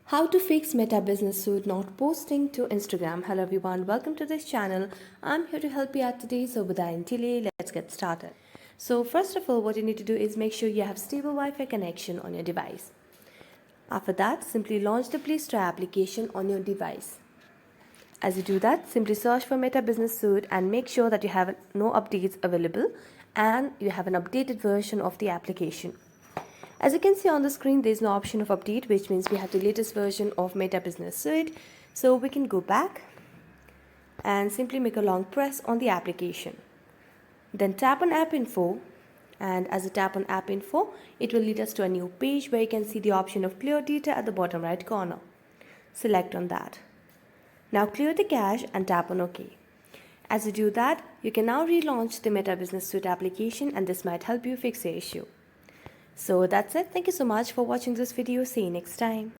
How to fix Meta Business Suite not posting to Instagram. Hello everyone, welcome to this channel. I'm here to help you out today. So without any delay, let's get started. So first of all, what you need to do is make sure you have stable Wi-Fi connection on your device. After that, simply launch the Play Store application on your device. As you do that, simply search for Meta Business Suite and make sure that you have no updates available and you have an updated version of the application. As you can see on the screen, there is no option of update, which means we have the latest version of Meta Business Suite. So we can go back and simply make a long press on the application. Then tap on App Info, and as you tap on App Info, it will lead us to a new page where you can see the option of Clear Data at the bottom right corner. Select on that. Now clear the cache and tap on OK. As you do that, you can now relaunch the Meta Business Suite application, and this might help you fix the issue. So that's it. Thank you so much for watching this video. See you next time.